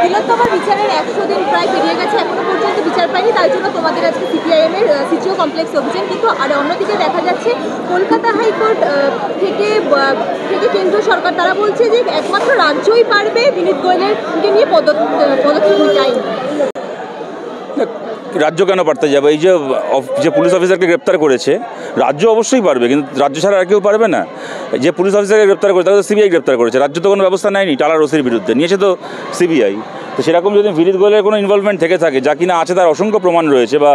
তিলোত্তমার বিচারের 100 দিন প্রায় পেরিয়ে গেছে, এখনো পর্যন্ত বিচার পায়নি, তাই জন্য তোমাদের আজকে সিপিআইএম এর সিটিও কমপ্লেক্স অভিযান। কিন্তু আর অন্যদিকে দেখা যাচ্ছে কলকাতা হাইকোর্ট থেকে কেন্দ্র সরকার তারা বলছে যে একমাত্র রাজ্যই পারবে বিনীত গোয়েলকে নিয়ে পদক্ষেপ নিতে। রাজ্য কেন পারতে যাবে? এই যে পুলিশ অফিসারকে গ্রেপ্তার করেছে রাজ্য অবশ্যই পারবে, কিন্তু রাজ্য ছাড়া আর কেউ পারবে না। যে পুলিশ অফিসারকে গ্রেপ্তার করেছে তাকে সিবিআই গ্রেপ্তার করেছে, রাজ্য তো কোনো ব্যবস্থা নেয়নি টালার ওসির বিরুদ্ধে, নিয়েছে তো সিবিআই। তো সেরকম যদি বিনীত গোয়েলের কোনো ইনভলভমেন্ট থেকে থাকে, যা কিনা আছে তার অসংখ্য প্রমাণ রয়েছে বা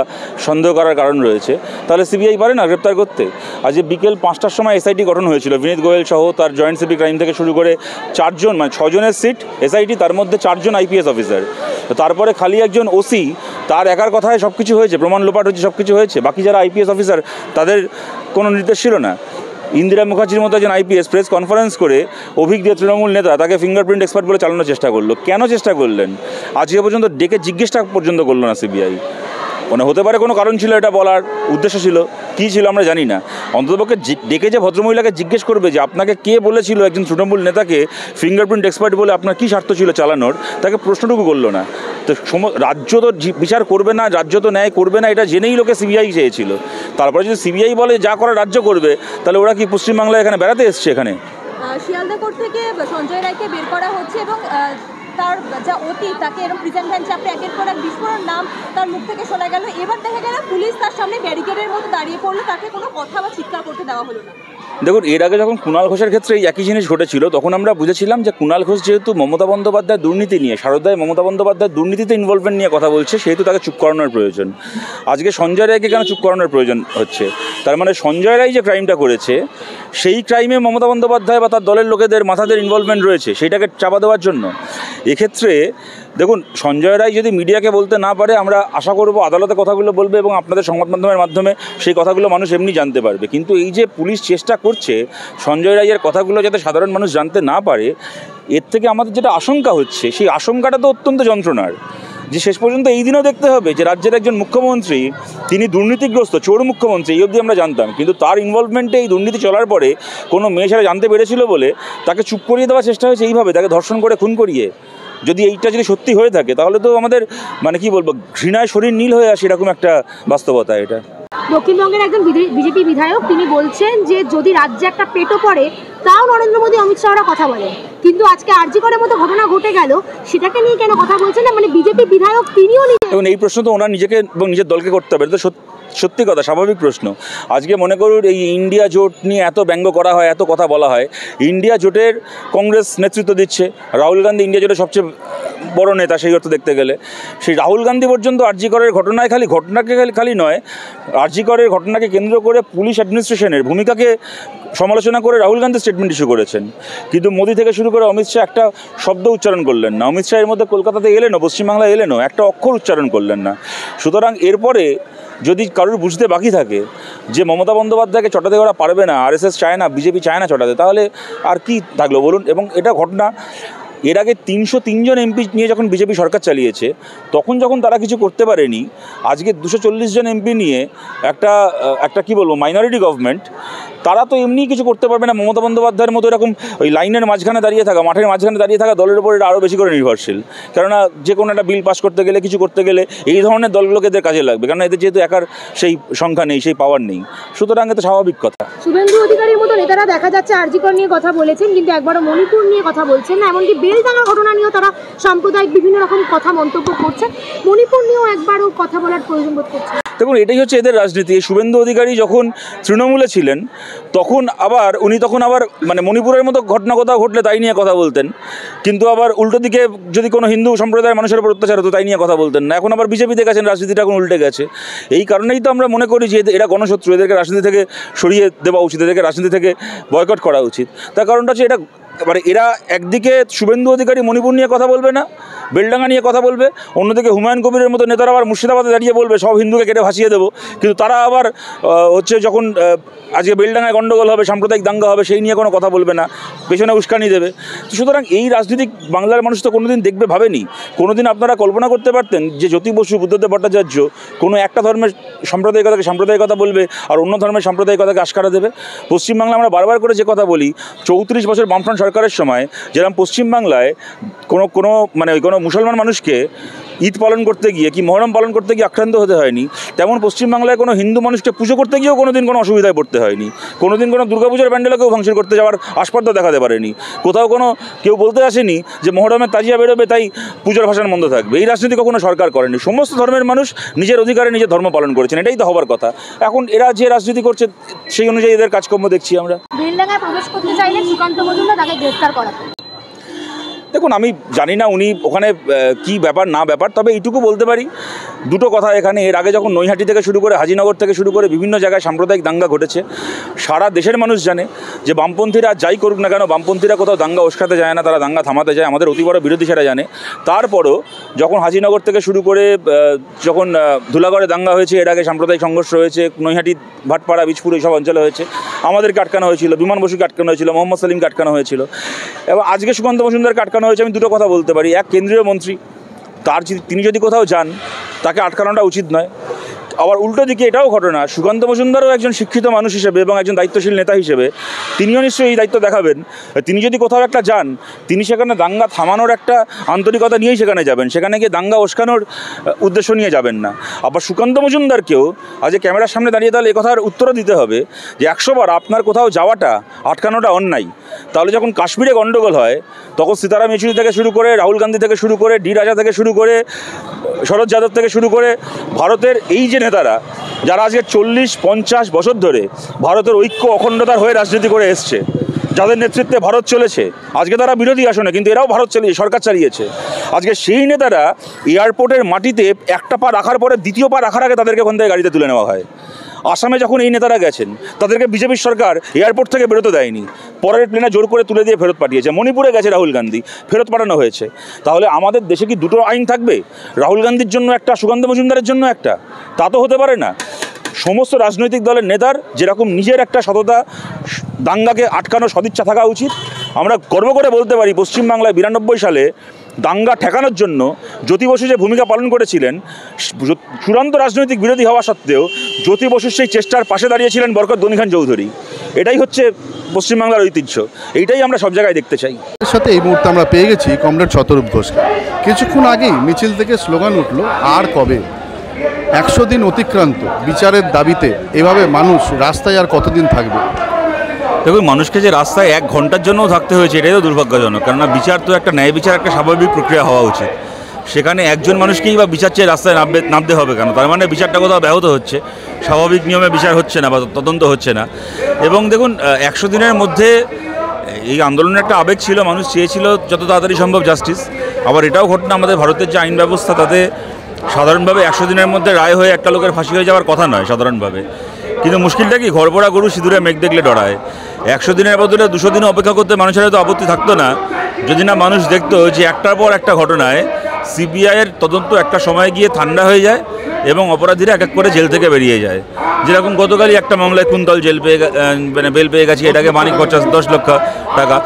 সন্দেহ করার কারণ রয়েছে, তাহলে সিবিআই পারে না গ্রেপ্তার করতে। আজ বিকেল 5টার সময় এসআইটি গঠন হয়েছিল, বিনীত গোয়েল সহ তার জয়েন্ট সিপি ক্রাইম থেকে শুরু করে 4 জন, মানে 6 জনের সিট এসআইটি, তার মধ্যে 4 জন আইপিএস অফিসার। তো তারপরে খালি একজন ওসি, তার একার কথায় সব কিছু হয়েছে, প্রমাণ লোপাট হয়েছে, সব কিছু হয়েছে। বাকি যারা আইপিএস অফিসার তাদের কোনো নির্দেশ ছিল না। ইন্দিরা মুখার্জির মতো একজন আইপিএস প্রেস কনফারেন্স করে অভিজ্ঞ তৃণমূল নেতা তাকে ফিঙ্গারপ্রিন্ট এক্সপার্ট বলে চালানোর চেষ্টা করলো। কেন চেষ্টা করলেন? আজকে পর্যন্ত ডেকে জিজ্ঞেসটা পর্যন্ত করলো না সিবিআই। মানে হতে পারে কোনো কারণ ছিল, এটা বলার উদ্দেশ্য ছিল, কী ছিল আমরা জানি না। অন্ততপক্ষে ডেকে যে ভদ্রমহিলাকে জিজ্ঞেস করবে যে আপনাকে কে বলেছিল একজন তৃণমূল নেতাকে ফিঙ্গারপ্রিন্ট এক্সপার্ট বলে, আপনার কী স্বার্থ ছিল চালানোর, তাকে প্রশ্নটুকু করলো না। তো রাজ্য তো বিচার করবে না, রাজ্য তো ন্যায় করবে না, এটা জেনেই লোকে সিবিআই চেয়েছিল। তারপরে যদি সিবিআই বলে যা করা রাজ্য করবে, তাহলে ওরা কি পশ্চিমবাংলায় এখানে বেড়াতে এসছে? এখানে শিয়ালদা কোর্ট থেকে সঞ্জয় রায়কে বের করা হচ্ছে এবং তার যা অতীত, তাকে এরকম প্রিজন ভ্যান চাপে একের পর এক বিস্ফোরণ নাম তার মুখ থেকে শোনা গেল। এবার দেখা গেল পুলিশ তার সামনে ব্যারিকেডের মতো দাঁড়িয়ে পড়লো, তাকে কোনো কথা বা চিৎকার করতে দেওয়া হলো না। দেখুন, এর আগে যখন কুণাল ঘোষের ক্ষেত্রে এই একই জিনিস ঘটেছিল, তখন আমরা বুঝেছিলাম যে কুণাল ঘোষ যেহেতু মমতা বন্দ্যোপাধ্যায়ের দুর্নীতি নিয়ে, শারদায় মমতা বন্দ্যোপাধ্যায়ের দুর্নীতিতে ইনভলভমেন্ট নিয়ে কথা বলছে, সেহেতু তাকে চুপ করানোর প্রয়োজন। আজকে সঞ্জয় রায়কে কেন চুপ করানোর প্রয়োজন হচ্ছে? তার মানে সঞ্জয় রায় যে ক্রাইমটা করেছে, সেই ক্রাইমে মমতা বন্দ্যোপাধ্যায় বা তার দলের লোকেদের মাথাদের ইনভলভমেন্ট রয়েছে, সেইটাকে চাপা দেওয়ার জন্য। এক্ষেত্রে দেখুন, সঞ্জয় রায় যদি মিডিয়াকে বলতে না পারে, আমরা আশা করব আদালতে কথাগুলো বলবে এবং আপনাদের সংবাদ মাধ্যমের মাধ্যমে সেই কথাগুলো মানুষ এমনি জানতে পারবে। কিন্তু এই যে পুলিশ চেষ্টা করছে সঞ্জয় রায়ের কথাগুলো যাতে সাধারণ মানুষ জানতে না পারে, এর থেকে আমাদের যেটা আশঙ্কা হচ্ছে, সেই আশঙ্কাটা তো অত্যন্ত যন্ত্রণার। যে শেষ পর্যন্ত এই দিনও দেখতে হবে যে রাজ্যের একজন মুখ্যমন্ত্রী, তিনি দুর্নীতিগ্রস্ত চোর মুখ্যমন্ত্রী, এই অবধি আমরা জানতাম, কিন্তু তার ইনভলভমেন্টে এই দুর্নীতি চলার পরে কোনো মেয়ে সেটা জানতে পেরেছিল বলে তাকে চুপ করিয়ে দেওয়ার চেষ্টা হয়েছে এইভাবে, তাকে ধর্ষণ করে খুন করিয়ে। যদি এইটা যদি সত্যি হয়ে থাকে, তাহলে তো আমাদের মানে কি বলবো, ঘৃণায় শরীর নীল হয়ে আসে, এরকম একটা বাস্তবতা এটা। দক্ষিণবঙ্গের একজন বিজেপি বিধায়ক তিনি বলছেন যে যদি রাজ্যে একটা পেটো পড়ে, তাও নরেন্দ্র মোদী অমিত শাহরা কথা বলেন, কিন্তু আজকে আরজি করের মতো ঘটনা ঘটে গেল, সেটাকে নিয়ে কেন কথা বলছেন না? মানে বিজেপি বিধায়ক তিনিও এবং এই প্রশ্ন তো ওনার নিজেকে এবং নিজের দলকে করতে হবে, এটা তো সত্যি কথা, স্বাভাবিক প্রশ্ন। আজকে মনে করুন এই ইন্ডিয়া জোট নিয়ে এত ব্যঙ্গ করা হয়, এত কথা বলা হয়, ইন্ডিয়া জোটের কংগ্রেস নেতৃত্ব দিচ্ছে, রাহুল গান্ধী ইন্ডিয়া জোটের সবচেয়ে বড় নেতা সেই অর্থ দেখতে গেলে। সেই রাহুল গান্ধী পর্যন্ত আরজি করের ঘটনায় খালি নয়, আরজি করের ঘটনাকে কেন্দ্র করে পুলিশ অ্যাডমিনিস্ট্রেশনের ভূমিকাকে সমালোচনা করে রাহুল গান্ধী স্টেটমেন্ট ইস্যু করেছেন। কিন্তু মোদি থেকে শুরু করে অমিত শাহ একটা শব্দ উচ্চারণ করলেন না। অমিত শাহ এর মধ্যে কলকাতাতে এলেনও, পশ্চিমবাংলায় এলেনও, একটা অক্ষর উচ্চারণ করলেন না। সুতরাং এরপরে যদি কারোর বুঝতে বাকি থাকে যে মমতা বন্দ্যোপাধ্যায়কে চটাতে ওরা পারবে না, আরএসএস চায় না, বিজেপি চায় না চটাতে, তাহলে আর কি থাকলো বলুন? এবং এটা ঘটনা এর আগে 303 জন এমপি নিয়ে যখন বিজেপি সরকার চালিয়েছে, তখন যখন তারা কিছু করতে পারেনি, আজকে 240 জন এমপি নিয়ে একটা কি বলবো মাইনরিটি গভর্নমেন্ট, তারা তো এমনি কিছু করতে পারবে না। মমতা বন্দ্যোপাধ্যায়ের মতো এরকম ওই লাইনের মাঝখানে দাঁড়িয়ে থাকা, মাঠের মাঝখানে দাঁড়িয়ে থাকা দলের উপর এটা আরও বেশি করে নির্ভরশীল। কেননা যে কোনো একটা বিল পাস করতে গেলে, কিছু করতে গেলে এই ধরনের দলগুলোকে এদের কাজে লাগবে, কারণ এদের যেহেতু একার সেই সংখ্যা নেই, সেই পাওয়ার নেই। সুতরাং এটা স্বাভাবিক কথা। শুভেন্দু অধিকারীর মতো নেতারা দেখা যাচ্ছে আরজিকর নিয়ে কথা বলেছেন, কিন্তু একবারও মণিপুর নিয়ে কথা বলছেন না। এমনকি বেলডাঙ্গা ঘটনা নিয়েও তারা সাম্প্রদায়িক বিভিন্ন রকম কথা মন্তব্য করছে, মণিপুর নিয়েও একবারও কথা বলার প্রয়োজন বোধ করছে। দেখুন, এটাই হচ্ছে এদের রাজনীতি। শুভেন্দু অধিকারী যখন তৃণমূলে ছিলেন, তখন আবার মানে মণিপুরের মতো ঘটনা কোথাও ঘটলে তাই নিয়ে কথা বলতেন, কিন্তু আবার উল্টো দিকে যদি কোনো হিন্দু সম্প্রদায়ের মানুষের উপর অত্যাচার হতো, তাই নিয়ে কথা বলতেন না। এখন আবার বিজেপিতে গেছেন, রাজনীতিটা এখন উল্টে গেছে। এই কারণেই তো আমরা মনে করি যে এরা গণশত্রু, এদেরকে রাজনীতি থেকে সরিয়ে দেওয়া উচিত, এদেরকে রাজনীতি থেকে বয়কট করা উচিত। তার কারণটা হচ্ছে এটা মানে এরা একদিকে শুভেন্দু অধিকারী মণিপুর নিয়ে কথা বলবে না, বেলডাঙ্গা নিয়ে কথা বলবে, অন্যদিকে হুমায়ুন কবিরের মতো নেতারা আবার মুর্শিদাবাদে দাঁড়িয়ে বলবে সব হিন্দুকে কেটে ভাসিয়ে দেবো, কিন্তু তারা আবার হচ্ছে যখন আজকে বেলডাঙ্গায় গণ্ডগোল হবে, সাম্প্রদায়িক দাঙ্গা হবে, সেই নিয়ে কোনো কথা বলবে না, পেছনে উস্কানি দেবে। সুতরাং এই রাজনীতি বাংলার মানুষ তো কোনোদিন দেখবে ভাবেনি। কোনোদিন আপনারা কল্পনা করতে পারতেন যে জ্যোতি বসু, বুদ্ধদেব ভট্টাচার্য কোনো একটা ধর্মের সাম্প্রদায়িকতাকে সাম্প্রদায়িকতা বলবে আর অন্য ধর্মের সাম্প্রদায়িকতাকে আশকারা দেবে? পশ্চিমবাংলা আমরা বারবার করে যে কথা বলি, 34 বছর বামফ্রন্ট সরকারের সময় যেরকম পশ্চিমবাংলায় কোনো মুসলমান মানুষকে ঈদ পালন করতে গিয়ে কি মহরম পালন করতে গিয়ে আক্রান্ত হতে হয়নি, তেমন পশ্চিমবাংলায় কোনো হিন্দু মানুষকে পুজো করতে গিয়েও কোনোদিন কোনো অসুবিধায় পড়তে হয়নি। কোনোদিন কোনো দুর্গাপূজার প্যান্ডেলকেও ভাঙচুর করতে যাওয়ার আস্পর্ধা দেখাতে পারেনি। কোথাও কেউ বলতে আসেনি যে মহরমের তাজিয়া বেরোবে তাই পুজোর ভাষণ বন্ধ থাকবে। এই রাজনীতি কখনো সরকার করেনি। সমস্ত ধর্মের মানুষ নিজের অধিকারে নিজের ধর্ম পালন করেছেন, এটাই তো হবার কথা। এখন এরা যে রাজনীতি করছে সেই অনুযায়ী এদের কাজকর্ম দেখছি আমরা। বেলডাঙ্গায় প্রবেশ করতে চাইলে সুকান্ত মজুমদার তাকে গ্রেফতার করা। দেখুন, আমি জানি না উনি ওখানে কি ব্যাপার না ব্যাপার, তবে এইটুকু বলতে পারি দুটো কথা এখানে। এর আগে যখন নৈহাটি থেকে শুরু করে হাজিনগর থেকে শুরু করে বিভিন্ন জায়গায় সাম্প্রদায়িক দাঙ্গা ঘটেছে, সারা দেশের মানুষ জানে যে বামপন্থীরা যাই করুক না কেন, বামপন্থীরা কোথাও দাঙ্গা উস্কাতে যায় না, তারা দাঙ্গা থামাতে যায়। আমাদের অতি বড় বিরোধী সেটা জানে। তারপরও যখন হাজিনগর থেকে শুরু করে যখন ধুলাগড়ে দাঙ্গা হয়েছে, এর আগে সাম্প্রদায়িক সংঘর্ষ হয়েছে, নৈহাটি, ভাটপাড়া, বীজপুর এইসব অঞ্চলে হয়েছে, আমাদেরকে আটকানো হয়েছিল, বিমান বসুকে আটকানো হয়েছিল, মোহাম্মদ সেলিমকে আটকানো হয়েছিল, এবং আজকে সুকান্ত মজুমদারকে আটকানো হয়েছে। আমি দুটো কথা বলতে পারি। এক, কেন্দ্রীয় মন্ত্রী, তিনি যদি কোথাও যান তাকে আটকানোটা উচিত নয়। আবার উল্টো দিকে এটাও ঘটনা, সুকান্ত মজুমদারও একজন শিক্ষিত মানুষ হিসেবে এবং একজন দায়িত্বশীল নেতা হিসেবে তিনিও নিশ্চয়ই এই দায়িত্ব দেখাবেন। তিনি যদি কোথাও একটা যান, তিনি সেখানে দাঙ্গা থামানোর একটা আন্তরিকতা নিয়েই সেখানে যাবেন, সেখানে গিয়ে দাঙ্গা উস্কানোর উদ্দেশ্য নিয়ে যাবেন না। আবার সুকান্ত মজুমদারকেও আজ ক্যামেরার সামনে দাঁড়িয়ে তাহলে এ কথার উত্তরও দিতে হবে যে 100 বার আপনার কোথাও যাওয়াটা আটকানোটা অন্যায়। তাহলে যখন কাশ্মীরে গণ্ডগোল হয় তখন সীতারাম ইয়েচুরি থেকে শুরু করে, রাহুল গান্ধী থেকে শুরু করে, ডি রাজা থেকে শুরু করে, শরদ যাদব থেকে শুরু করে, ভারতের এই যে নেতারা যারা আজকে 40-50 বছর ধরে ভারতের ঐক্য অখণ্ডতার হয়ে রাজনীতি করে এসছে, যাদের নেতৃত্বে ভারত চলেছে, আজকে তারা বিরোধী আসনে কিন্তু এরাও ভারত সরকার চালিয়েছে। আজকে সেই নেতারা এয়ারপোর্টের মাটিতে একটা পা রাখার পরে দ্বিতীয় পা রাখার আগে তাদেরকে ওখান থেকে গাড়িতে তুলে নেওয়া হয়। আসামে যখন এই নেতারা গেছেন তাদেরকে বিজেপির সরকার এয়ারপোর্ট থেকে বেরোতে দেয়নি, পরের প্লেনে জোর করে তুলে দিয়ে ফেরত পাঠিয়েছে। মণিপুরে গেছে রাহুল গান্ধী, ফেরত পাঠানো হয়েছে। তাহলে আমাদের দেশে কি দুটো আইন থাকবে? রাহুল গান্ধীর জন্য একটা, সুকান্ত মজুমদারের জন্য একটা? তা তো হতে পারে না। সমস্ত রাজনৈতিক দলের নেতার যেরকম নিজের একটা সততা, দাঙ্গাকে আটকানোর সদিচ্ছা থাকা উচিত। আমরা গর্ব করে বলতে পারি পশ্চিমবাংলায় 92 সালে দাঙ্গা ঠেকানোর জন্য জ্যোতি বসু যে ভূমিকা পালন করেছিলেন, চূড়ান্ত রাজনৈতিক বিরোধী হওয়া সত্ত্বেও জ্যোতি বসুর সেই চেষ্টার পাশে দাঁড়িয়েছিলেন বরকত গনি খান চৌধুরী। এটাই হচ্ছে পশ্চিমবাংলার ঐতিহ্য, এইটাই আমরা সব জায়গায় দেখতে চাই। এর সাথে এই মুহূর্তে আমরা পেয়ে গেছি কমরেড শতরূপ ঘোষকে। কিছুক্ষণ আগেই মিছিল থেকে স্লোগান উঠল, আর কবে? 100 দিন অতিক্রান্ত, বিচারের দাবিতে এভাবে মানুষ রাস্তায় আর কতদিন থাকবে? দেখুন, মানুষকে যে রাস্তায় 1 ঘন্টার জন্যও থাকতে হয়েছে এটাই তো দুর্ভাগ্যজনক। কেননা বিচার তো একটা ন্যায় বিচার, একটা স্বাভাবিক প্রক্রিয়া হওয়া উচিত। সেখানে একজন মানুষকেই বা বিচার চেয়ে রাস্তায় নামতে হবে কেন? তার মানে বিচারটা কোথাও ব্যাহত হচ্ছে, স্বাভাবিক নিয়মে বিচার হচ্ছে না বা তদন্ত হচ্ছে না। এবং দেখুন, 100 দিনের মধ্যে এই আন্দোলনের একটা আবেগ ছিল, মানুষ চেয়েছিল যত তাড়াতাড়ি সম্ভব জাস্টিস। আবার এটাও ঘটনা, আমাদের ভারতের যে আইন ব্যবস্থা তাতে সাধারণভাবে 100 দিনের মধ্যে রায় হয়ে একটা লোকের ফাঁসি হয়ে যাওয়ার কথা নয় সাধারণভাবে। কিন্তু মুশকিলটা কি, ঘরপড়া গরু সিঁদুরে মেঘ দেখলে ডরায়। 100 দিনের বদলে 200 দিনও অপেক্ষা করতে মানুষের তো আপত্তি থাকতো না যদি না মানুষ দেখতো যে একটার পর একটা ঘটনায় সিবিআইয়ের তদন্ত একটা সময় গিয়ে ঠান্ডা হয়ে যায় এবং অপরাধীরা এক এক করে জেল থেকে বেরিয়ে যায়। যেরকম গতকালই একটা মামলায় কুন্তল বেল পেয়ে গেছে, এটাকে মানিক 10 লক্ষ টাকা।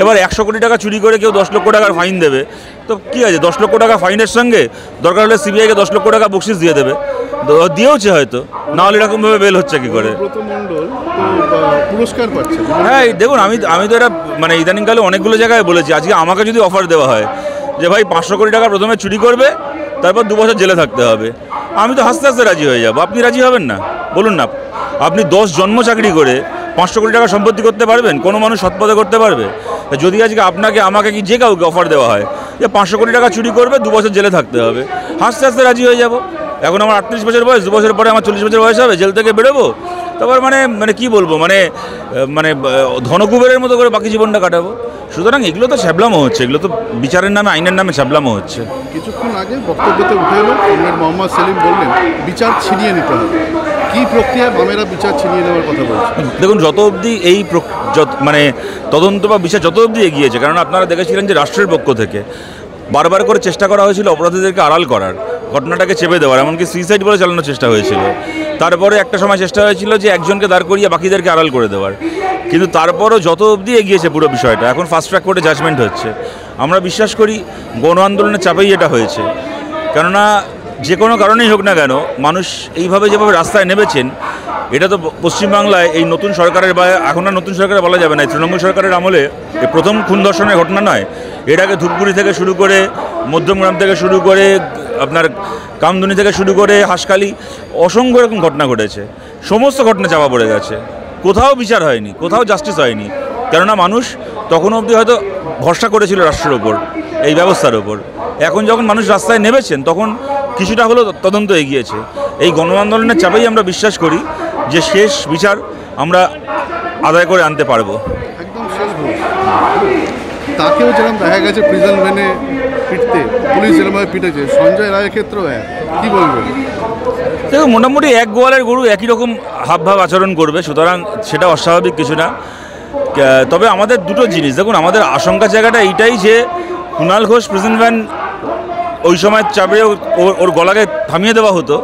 এবার 100 কোটি টাকা চুরি করে কেউ 10 লক্ষ টাকার ফাইন দেবে, তো কী আছে? 10 লক্ষ টাকা ফাইনের সঙ্গে দরকার হলে সিবিআইকে 10 লক্ষ টাকা বকশিস দিয়ে দেবে, দিয়েওছে হয়তো, নাহলে এরকমভাবে বেল হচ্ছে কী করে? পুরস্কার পাচ্ছে। হ্যাঁ, দেখুন, আমি তো এটা ইদানিংকালে অনেকগুলো জায়গায় বলেছি। আজকে আমাকে যদি অফার দেওয়া হয় যে ভাই 500 কোটি টাকা প্রথমে চুরি করবে, তারপর 2 বছর জেলে থাকতে হবে, আমি তো হাসতে হাসতে রাজি হয়ে যাবো। আপনি রাজি হবেন না? বলুন না। আপনি 10 জন্ম চাকরি করে 500 কোটি টাকা সম্পত্তি করতে পারবেন? কোনো মানুষ সৎপথে করতে পারবে? যদি আজকে আমাকে কি যে কাউকে অফার দেওয়া হয় যে 500 কোটি টাকা চুরি করবে, 2 বছর জেলে থাকতে হবে, হাসতে হাসতে রাজি হয়ে যাব। এখন আমার 38 বছর বয়স, 2 বছর পরে আমার 40 বছর বয়স হবে, জেল থেকে বেরোবো, তারপর কি বলবো, ধনকুবেরের মতো করে বাকি জীবনটা কাটাবো। সুতরাং এগুলো তো ছ্যাবলামো হচ্ছে, এগুলো তো বিচারের নামে, আইনের নামে ছ্যাবলামো হচ্ছে। কিছুক্ষণ আগে বক্তব্যতে উঠে এলো কমরেড মোহাম্মদ সেলিম, বললেন বিচার ছিনিয়ে নিতে হবে। কী প্রক্রিয়ায় বামেরা বিচার ছিনিয়ে নেওয়ার কথা বলছে? দেখুন, যত অবধি এই তদন্ত বা বিচার যত অবধি এগিয়েছে, কারণ আপনারা দেখেছিলেন যে রাষ্ট্রের পক্ষ থেকে বারবার করে চেষ্টা করা হয়েছিল অপরাধীদেরকে আড়াল করার, ঘটনাটাকে চেপে দেওয়ার, এমনকি সুইসাইড বলে চালানোর চেষ্টা হয়েছিল। তারপরে একটা সময় চেষ্টা হয়েছিল যে একজনকে দাঁড় করিয়ে বাকিদেরকে আড়াল করে দেওয়ার। কিন্তু তারপরও যত অবধি এগিয়েছে পুরো বিষয়টা, এখন ফাস্ট ট্র্যাক কোর্টে জাজমেন্ট হচ্ছে। আমরা বিশ্বাস করি গণ আন্দোলনের চাপেই এটা হয়েছে। কেননা যে কোনো কারণেই হোক না কেন, মানুষ এইভাবে যেভাবে রাস্তায় নেমেছেন, এটা তো পশ্চিমবাংলায় এই নতুন সরকারের বা এখন আর নতুন সরকারে বলা যাবে না, তৃণমূল সরকারের আমলে এই প্রথম খুন ধর্ষণের ঘটনা নয়। এর আগে ধূপগুড়ি থেকে শুরু করে, মধ্যমগ্রাম থেকে শুরু করে, আপনার কামদুনি থেকে শুরু করে হাঁসখালি, অসংখ্য এরকম ঘটনা ঘটেছে। সমস্ত ঘটনা চাপা পড়ে গেছে, কোথাও বিচার হয়নি, কোথাও জাস্টিস হয়নি। কেননা মানুষ তখন অবধি হয়তো ভরসা করেছিল রাষ্ট্রের ওপর, এই ব্যবস্থার ওপর। এখন যখন মানুষ রাস্তায় নেমেছেন তখন কিছুটা হলেও তদন্ত এগিয়েছে। এই গণ আন্দোলনের চাপেই আমরা বিশ্বাস করি যে শেষ বিচার আমরা আদায় করে আনতে পারবো। একদম শেষ ঘোষ। তাকেও যেরকম দেখা গেছে প্রিজন ভ্যানে পিটতে, পুলিশ যেরকমভাবে পিটেছে, সঞ্জয় রায়ের ক্ষেত্রেও কী বলবেন? দেখো, মোটামুটি এক গোয়ালের গরু একই রকম হাবভাব আচরণ করবে, সুতরাং সেটা অস্বাভাবিক কিছু না। তবে আমাদের দুটো জিনিস, দেখুন, আমাদের আশঙ্কার জায়গাটা এইটাই যে কুণাল ঘোষ প্রিজন ভ্যান ওই সময় চাপে ওর গলাকে থামিয়ে দেওয়া হতো।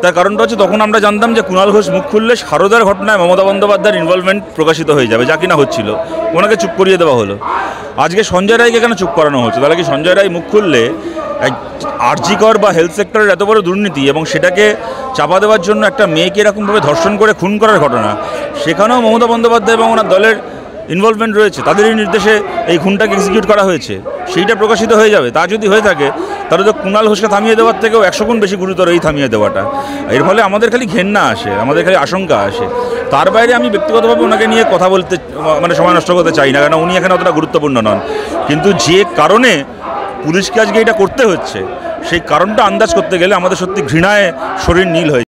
তার কারণটা হচ্ছে তখন আমরা জানতাম যে কুণাল ঘোষ মুখ খুললে সারদার ঘটনায় মমতা বন্দ্যোপাধ্যায়ের ইনভলভমেন্ট প্রকাশিত হয়ে যাবে, যা কিনা হচ্ছিল। ওনাকে চুপ করিয়ে দেওয়া হলো। আজকে সঞ্জয় রায়কে কেন চুপ করানো হচ্ছে? তাহলে কি সঞ্জয় রায় মুখ খুললে আরজিকর বা হেলথ সেক্টরের এত বড় দুর্নীতি এবং সেটাকে চাপা দেওয়ার জন্য একটা মেয়েকে এরকমভাবে ধর্ষণ করে খুন করার ঘটনা, সেখানেও মমতা বন্দ্যোপাধ্যায় এবং ওনার দলের ইনভলভমেন্ট রয়েছে, তাদেরই নির্দেশে এই খুনটাকে এক্সিকিউট করা হয়েছে, সেইটা প্রকাশিত হয়ে যাবে। তা যদি হয়ে থাকে তাহলে তো কুণাল ঘোষকে থামিয়ে দেওয়ার থেকেও 100 গুণ বেশি গুরুতর এই থামিয়ে দেওয়াটা। এর ফলে আমাদের খালি ঘেন্না আসে, আমাদের খালি আশঙ্কা আসে। তার বাইরে আমি ব্যক্তিগতভাবে ওনাকে নিয়ে কথা বলতে, মানে সময় নষ্ট করতে চাই না, কারণ উনি এখানে অতটা গুরুত্বপূর্ণ নন। কিন্তু যে কারণে পুলিশকে আজকে এটা করতে হচ্ছে, সেই কারণটা আন্দাজ করতে গেলে আমাদের সত্যি ঘৃণায় শরীর নীল হয়ে